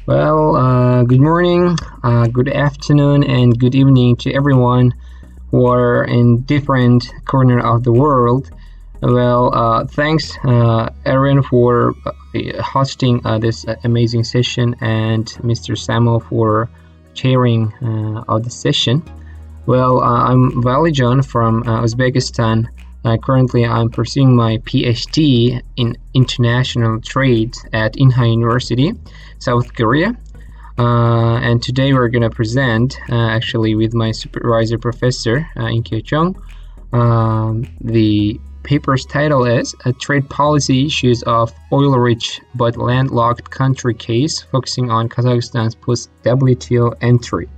Good morning, good afternoon, and good evening to everyone who are in different corner of the world. Thanks, Aaron, for hosting this amazing session, and Mr. Samo for chairing of the session. I'm Valijan from Uzbekistan. Currently, I'm pursuing my PhD in international trade at Inha University, South Korea. And today we're going to present, actually, with my supervisor, Professor In Kyo Chung. The paper's title is Trade Policy Issues of Oil-Rich but Landlocked Country Case, focusing on Kazakhstan's post-WTO entry.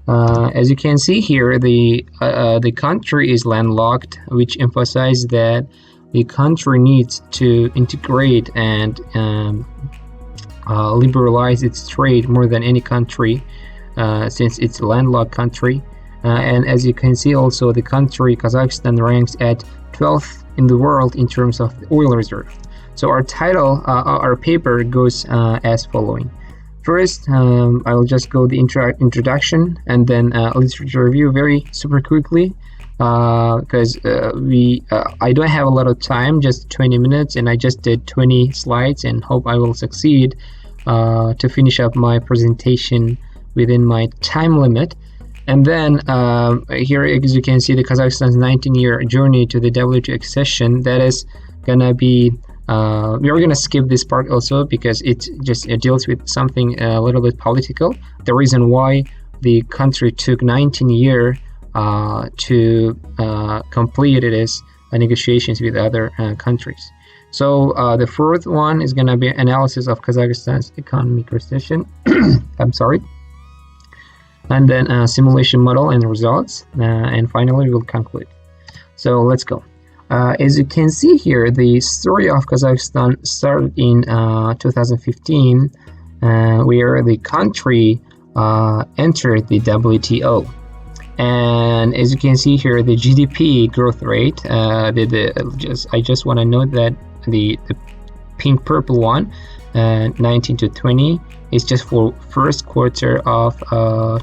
As you can see here, the country is landlocked, which emphasizes that the country needs to integrate and liberalize its trade more than any country, since it's a landlocked country. And as you can see also, the country, Kazakhstan, ranks at 12th in the world in terms of oil reserve. So our title, our paper goes as following. First, I will just go the introduction and then literature review very super quickly, because I don't have a lot of time, just 20 minutes, and I just did 20 slides and hope I will succeed to finish up my presentation within my time limit. And then here, as you can see, the Kazakhstan's 19-year journey to the WTO accession, that is gonna be we're going to skip this part also because it deals with something a little bit political. The reason why the country took 19 years to complete it is negotiations with other countries. So the fourth one is going to be analysis of Kazakhstan's economic recession. I'm sorry. And then simulation model and results. And finally, we'll conclude. So let's go. As you can see here, the story of Kazakhstan started in 2015, where the country entered the WTO. And as you can see here, the GDP growth rate, I just want to note that the pink purple one, 19 to 20, is just for first quarter of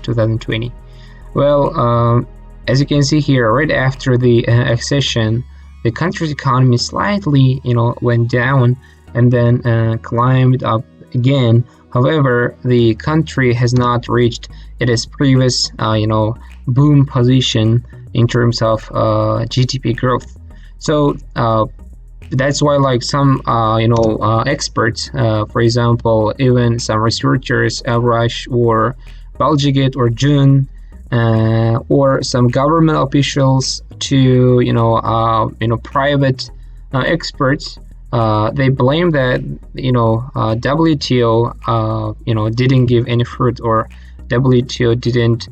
2020. As you can see here, right after the accession, the country's economy slightly, went down and then climbed up again. However, the country has not reached its previous, boom position in terms of GDP growth. So that's why, like some, experts, for example, even some researchers, Elrush or Baljiget or June, or some government officials to private experts, they blame that WTO didn't give any fruit, or WTO didn't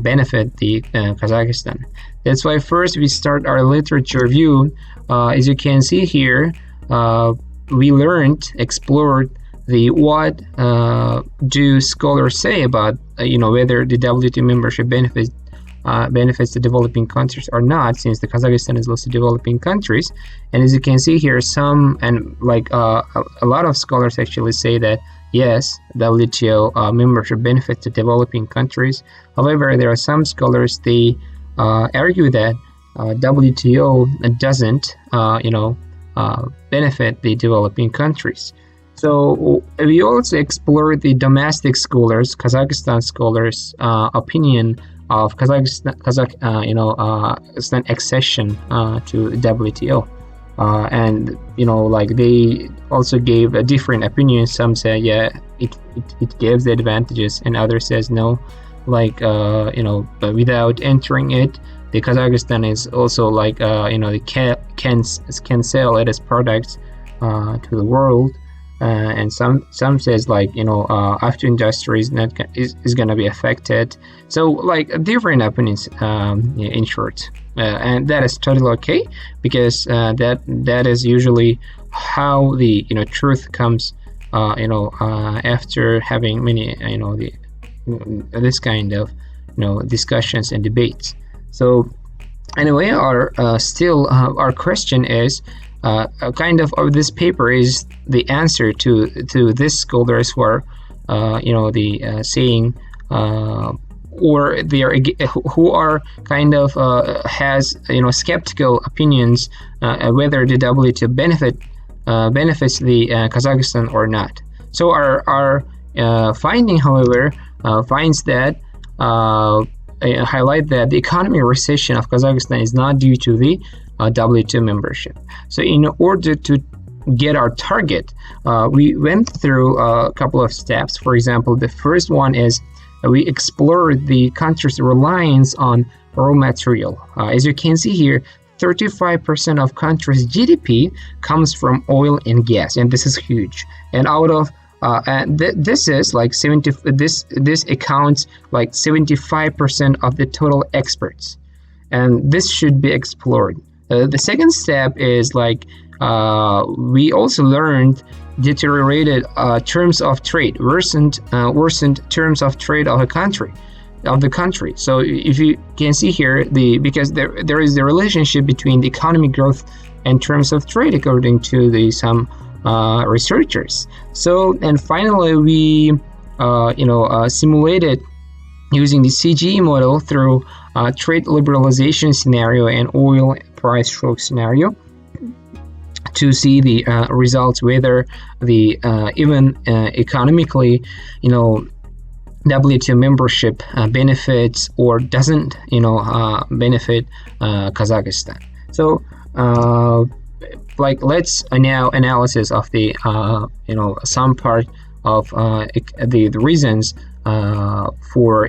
benefit the Kazakhstan. That's why first we start our literature review. As you can see here, we explored what do scholars say about whether the WTO membership benefits the developing countries or not, since the Kazakhstan is also developing countries. And as you can see here, a lot of scholars actually say that yes, WTO membership benefits the developing countries. However, there are some scholars, they argue that WTO doesn't benefit the developing countries. So we also explored the domestic scholars, Kazakhstan scholars' opinion of Kazakhstan accession to WTO, and they also gave a different opinion. Some say it gives the advantages, and others says no, but without entering it, the Kazakhstan is also can sell its products to the world. And some says after industry is going to be affected. So different opinions, in short, and that is totally okay, because that is usually how the truth comes after having many this kind of discussions and debates. So anyway, our question is, this paper is the answer to these scholars who are the saying, or they are who are kind of has skeptical opinions whether the WTO benefits the Kazakhstan or not. So our finding, however, finds that highlight that the economic recession of Kazakhstan is not due to the WTO membership. So in order to get our target, we went through a couple of steps. For example, the first one is we explored the country's reliance on raw material. As you can see here, 35% of country's GDP comes from oil and gas, and this is huge. And out of this is like 70. This accounts like 75% of the total exports, and this should be explored. The second step is like we also learned deteriorated terms of trade, worsened terms of trade of the country. So if you can see here, because there is the relationship between the economic growth and terms of trade according to some researchers. So, and finally we simulated using the CGE model through trade liberalization scenario and oil price shock scenario to see the results, whether the even economically WTO membership benefits or doesn't benefit Kazakhstan. So let's now analysis of the some part of the reasons for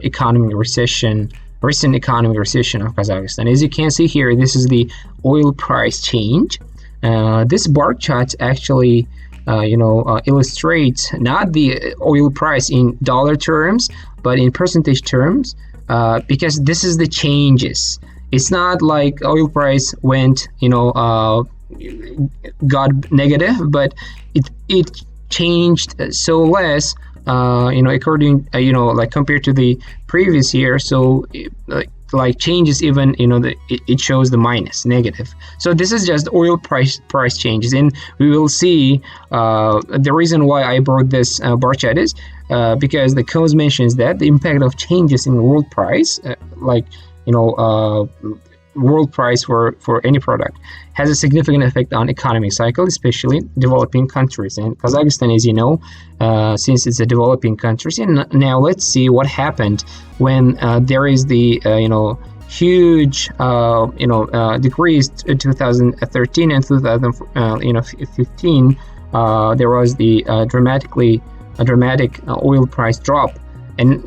recent economic recession of Kazakhstan. As you can see here, this is the oil price change. This bar chart actually illustrates not the oil price in dollar terms, but in percentage terms, because this is the changes. It's not like oil price went, got negative, but it changed so less, according, like compared to the previous year. So like changes even, it shows the negative. So this is just oil price changes, and we will see the reason why I brought this bar chart is because the cause mentions that the impact of changes in world price, world price for any product, has a significant effect on economic cycle, especially developing countries. And Kazakhstan, as you know, since it's a developing country. And now let's see what happened when there is the huge decrease in 2013 and 2015. There was the dramatic oil price drop, and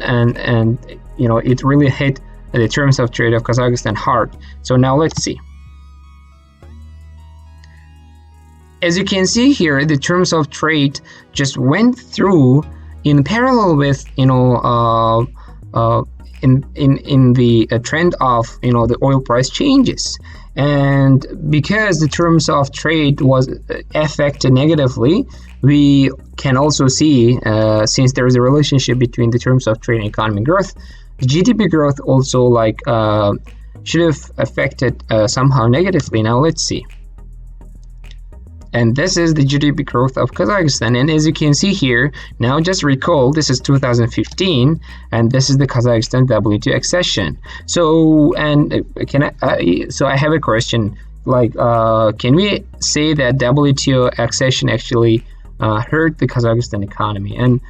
it really hit the terms of trade of Kazakhstan hard. So now let's see. As you can see here, the terms of trade just went through in parallel with in the trend of the oil price changes. And because the terms of trade was affected negatively, we can also see, since there is a relationship between the terms of trade and economic growth, the GDP growth also should have affected somehow negatively. Now let's see. And this is the GDP growth of Kazakhstan. And as you can see here, now just recall, this is 2015, and this is the Kazakhstan WTO accession. So, and so I have a question, can we say that WTO accession actually hurt the Kazakhstan economy? And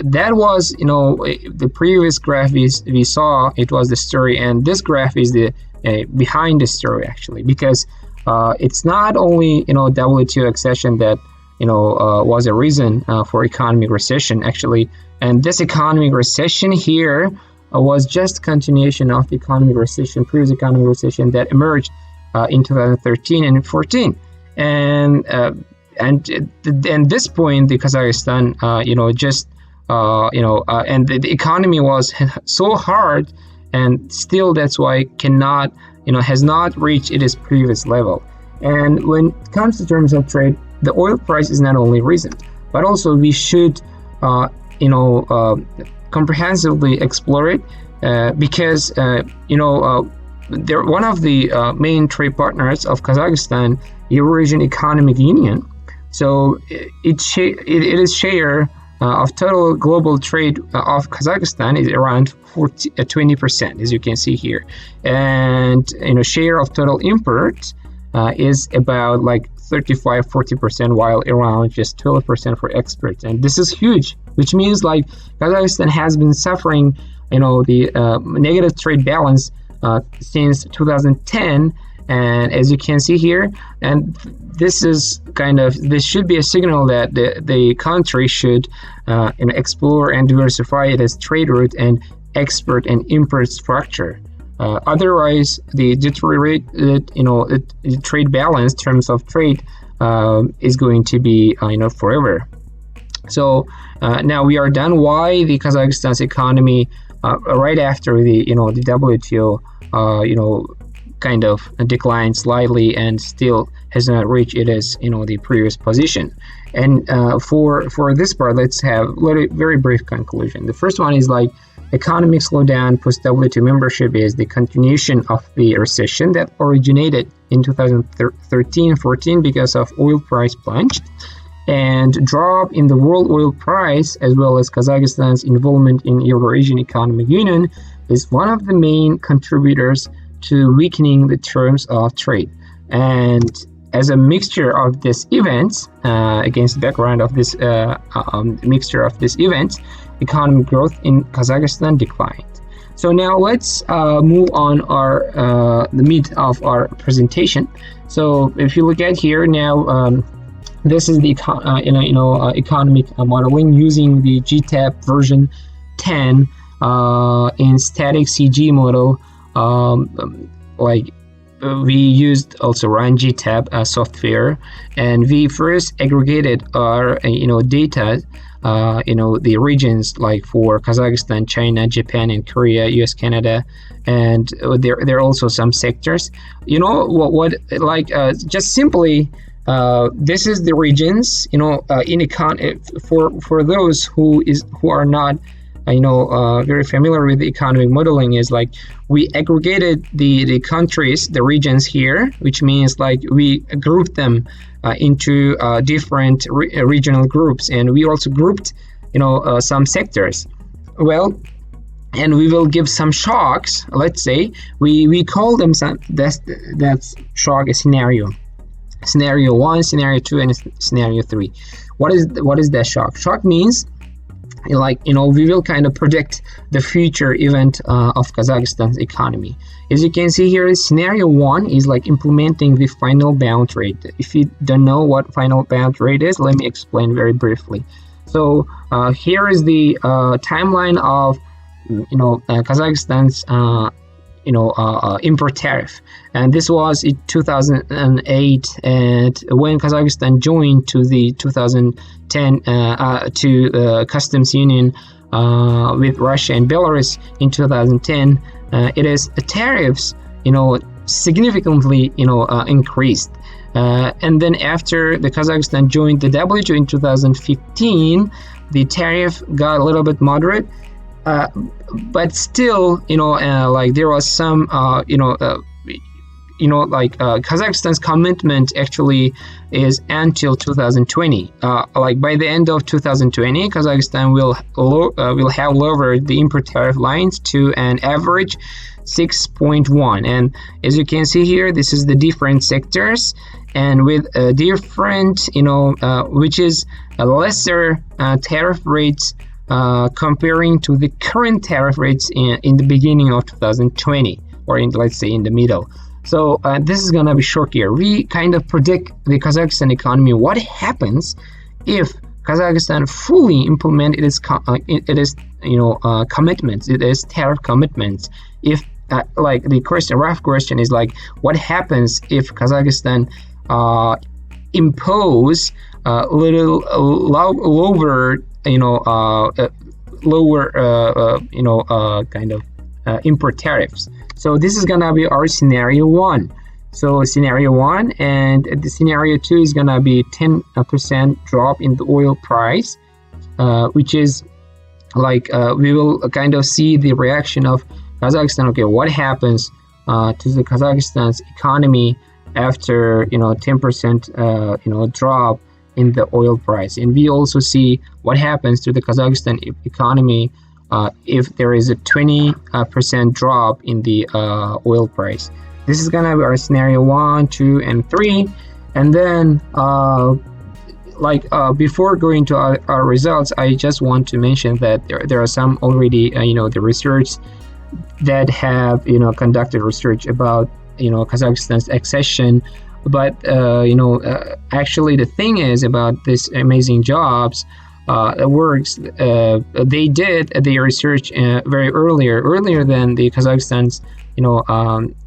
that was, the previous graph we saw, it was the story, and this graph is the behind the story actually, because it's not only WTO accession that was a reason for economic recession actually, and this economic recession here was just continuation of the previous economic recession that emerged in 2013 and 14, and at this point the Kazakhstan and the economy was so hard, and still that's why cannot has not reached its previous level. And when it comes to terms of trade, the oil price is not only reason, but also we should comprehensively explore it, because they're one of the main trade partners of Kazakhstan, Eurasian Economic Union. So it is share of total global trade of Kazakhstan is around 20%, as you can see here, and share of total imports is about like 35-40%, while around just 12% for exports. And this is huge, which means like Kazakhstan has been suffering the negative trade balance since 2010. And as you can see here, and this should be a signal that the country should explore and diversify its trade route and export and import structure. Otherwise, the deteriorated trade balance in terms of trade is going to be forever. So now we are done. Why the Kazakhstan's economy right after the the WTO kind of declined slightly and still has not reached the previous position. And for this part, let's have a very brief conclusion. The first one is like economic slowdown post-WTO membership is the continuation of the recession that originated in 2013-14 because of oil price plunge and drop in the world oil price, as well as Kazakhstan's involvement in Eurasian Economic Union, is one of the main contributors to weakening the terms of trade. And as a mixture of these events, against the background of this mixture of these events, economic growth in Kazakhstan declined. So now let's move on the meat of our presentation. So if you look at here now, this is the economic modeling using the GTAP version 10 in static CG model. We used also run GTAP software, and we first aggregated our data, the regions like for Kazakhstan, China, Japan, and Korea, US, Canada, and there are also some sectors. Just simply, this is the regions, for those who are not very familiar with the economic modeling, is like we aggregated the countries, the regions here, which means like we grouped them into different regional groups, and we also grouped some sectors. Well, and we will give some shocks. Let's say we call them that shock a scenario 1, scenario 2, and scenario 3. What is that shock? Shock means we will kind of predict the future event of Kazakhstan's economy. As you can see here, scenario 1 is like implementing the final bound rate. If you don't know what final bound rate is, let me explain very briefly. So here is the timeline of Kazakhstan's import tariff, and this was in 2008, and when Kazakhstan joined to the 2010 to customs union with Russia and Belarus in 2010, it is tariffs significantly increased, and then after the Kazakhstan joined the WTO in 2015, the tariff got a little bit moderate. But still, there was some, Kazakhstan's commitment actually is until 2020. By the end of 2020, Kazakhstan will have lowered the import tariff lines to an average 6.1. And as you can see here, this is the different sectors, and with different, which is a lesser tariff rates. Comparing to the current tariff rates in the beginning of 2020, or let's say in the middle. So this is gonna be short here. We kind of predict the Kazakhstan economy. What happens if Kazakhstan fully implement its commitments, its tariff commitments? If the rough question is like, what happens if Kazakhstan impose little lower import tariffs? So this is gonna be our scenario 1. So scenario 1, and the scenario 2 is gonna be 10% drop in the oil price, which is we will kind of see the reaction of Kazakhstan. Okay, what happens to the Kazakhstan's economy after 10% drop in the oil price. And we also see what happens to the Kazakhstan economy if there is a 20% drop in the oil price. This is gonna be our scenario 1, 2, and 3. And then before going to our results, I just want to mention that there are some already the research that have conducted research about Kazakhstan's accession. But actually the thing is about this amazing jobs works, they did their research very earlier than the Kazakhstan's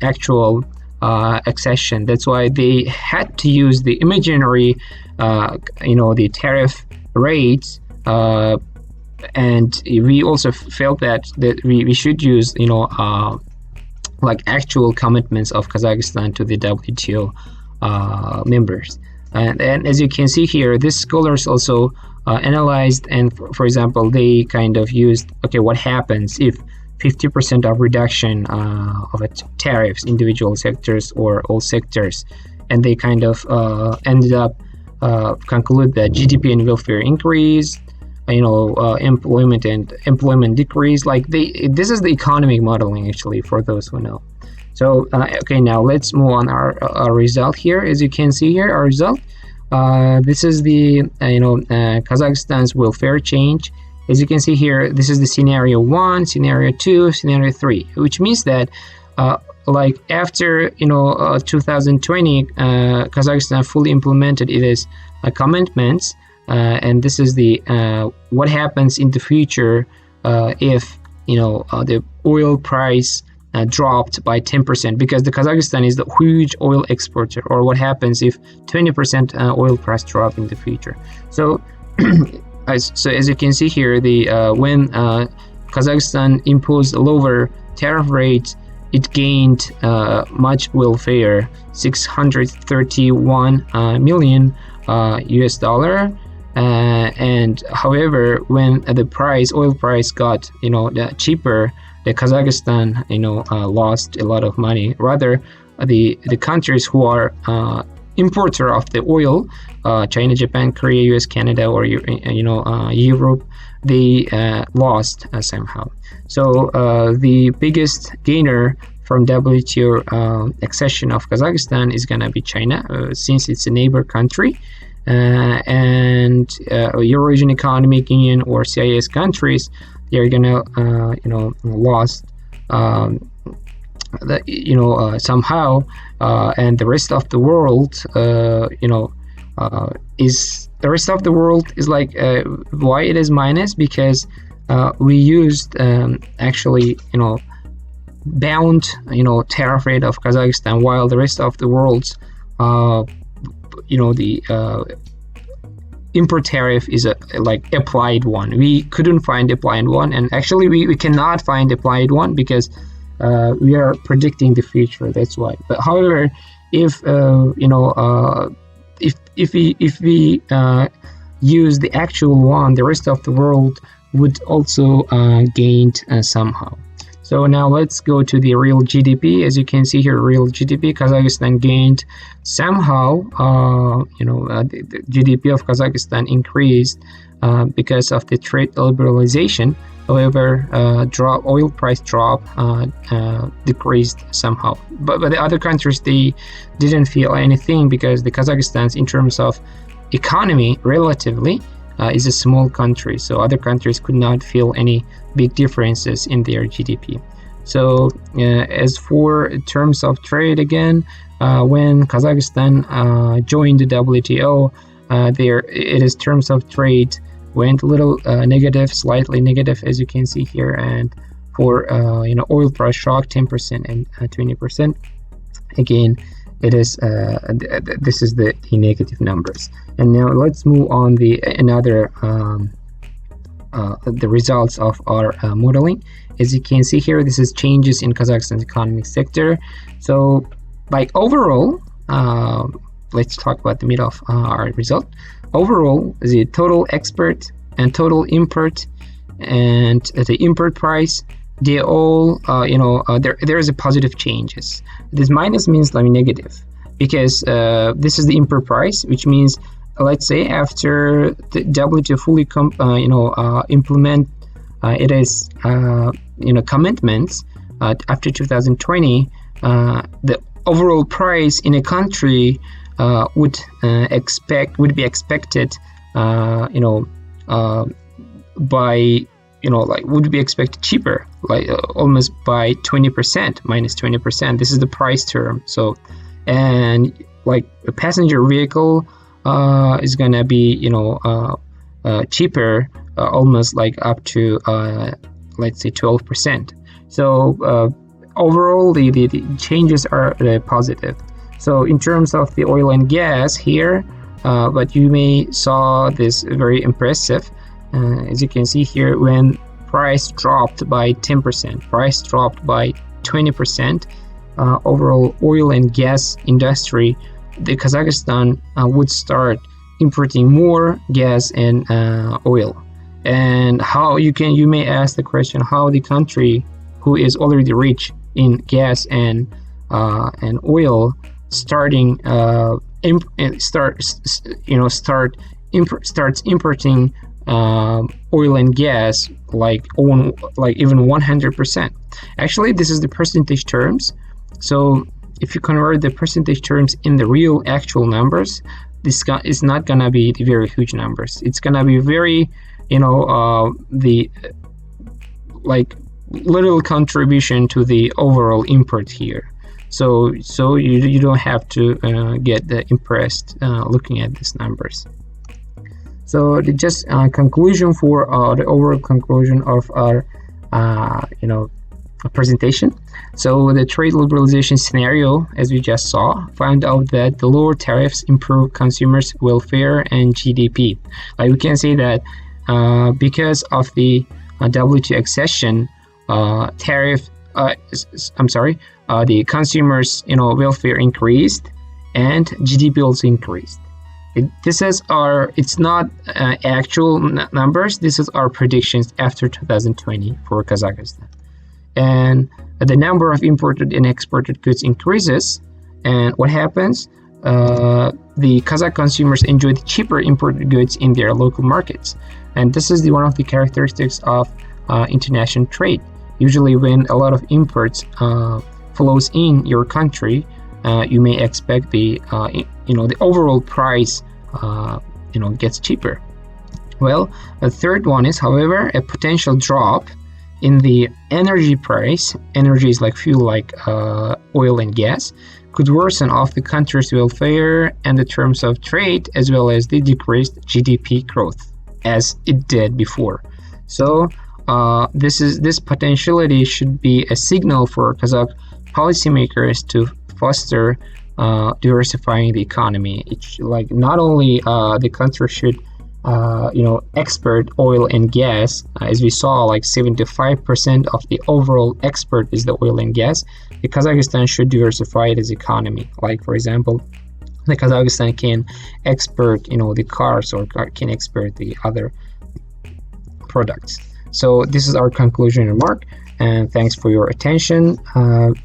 actual accession. That's why they had to use the imaginary the tariff rates, and we also felt that we should use actual commitments of Kazakhstan to the WTO members. And as you can see here, these scholars also analyzed, and for example, they kind of used, what happens if 50% of reduction of tariffs, individual sectors or all sectors, and they kind of ended up conclude that GDP and welfare increase, employment decrease. This is the economic modeling actually, for those who know. So now let's move on our result here. As you can see here, our result. This is the Kazakhstan's welfare change. As you can see here, this is the scenario 1, scenario 2, scenario 3, which means that after 2020, Kazakhstan fully implemented its commitments, and this is the what happens in the future if the oil price dropped by 10%, because the Kazakhstan is the huge oil exporter, or what happens if 20% oil price drop in the future. So as you can see here, when Kazakhstan imposed lower tariff rates, it gained much welfare, 631 million US dollar. And however, when the oil price got cheaper, the Kazakhstan lost a lot of money. Rather, the countries who are importer of the oil, China, Japan, Korea, US, Canada, or Europe, they lost somehow. So the biggest gainer from WTO accession of Kazakhstan is gonna be China, since it's a neighbor country, and Eurasian Economic Union or CIS countries, they're gonna lost somehow, and the rest of the world is why it is minus, because we used actually bound tariff rate of Kazakhstan, while the rest of the world's the import tariff is a applied one. We couldn't find applied one, and actually we cannot find applied one because we are predicting the future. That's why. But however, if if we use the actual one, the rest of the world would also gain somehow. So now let's go to the real GDP. As you can see here, real GDP, Kazakhstan gained somehow. The GDP of Kazakhstan increased because of the trade liberalization. However, oil price drop decreased somehow. But the other countries, they didn't feel anything, because the Kazakhstan, in terms of economy, relatively, is a small country. So other countries could not feel any big differences in their GDP. So as for terms of trade, again, when Kazakhstan joined the WTO, its terms of trade went a little negative, slightly negative, as you can see here. And for oil price shock, 10% and 20%. Again, it is this is the negative numbers. And now let's move on the results of our modeling. As you can see here, this is changes in Kazakhstan's economic sector. So overall, let's talk about the middle of our result. Overall, the total export and total import and the import price, they all there is a positive changes. This minus means negative, because this is the import price, which means let's say after the WTO fully implement it is commitments after 2020, the overall price in a country would be expected by would be expected cheaper, almost by 20%, minus 20%. This is the price term. So, and a passenger vehicle is gonna be cheaper, almost up to let's say 12%. So overall the changes are positive. So in terms of the oil and gas here, but you may saw this very impressive. As you can see here, when price dropped by 10%, price dropped by 20%, overall oil and gas industry, the Kazakhstan would start importing more gas and oil. And how you may ask the question, how the country who is already rich in gas and oil starts importing oil and gas even 100%. Actually, this is the percentage terms. So if you convert the percentage terms in the real actual numbers, this is not gonna be the very huge numbers. It's gonna be very the little contribution to the overall import here. So you don't have to get impressed looking at these numbers. So the just conclusion for the overall conclusion of our presentation. So the trade liberalization scenario, as we just saw, found out that the lower tariffs improve consumers' welfare and GDP. We can say that because of the WTO accession, the consumers' welfare increased and GDP also increased. It's not actual numbers. This is our predictions after 2020 for Kazakhstan. And the number of imported and exported goods increases. And what happens? The Kazakh consumers enjoy the cheaper imported goods in their local markets. And this is one of the characteristics of international trade. Usually when a lot of imports flows in your country, you may expect the overall price gets cheaper. Well, the third one is, however, a potential drop in the energy price. Energy is like fuel, like oil and gas, could worsen off the country's welfare and the terms of trade, as well as the decreased GDP growth, as it did before. So this potentiality should be a signal for Kazakh policymakers to foster diversifying the economy. It's not only the country should export oil and gas, as we saw, 75% of the overall export is the oil and gas. The Kazakhstan should diversify its economy. For example, the Kazakhstan can export the cars, or can export the other products. So this is our conclusion remark, and thanks for your attention.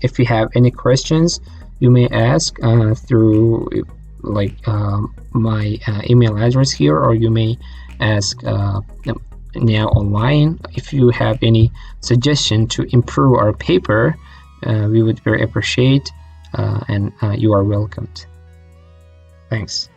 If you have any questions, you may ask through my email address here, or you may ask now online. If you have any suggestion to improve our paper, we would very appreciate, and you are welcomed. Thanks.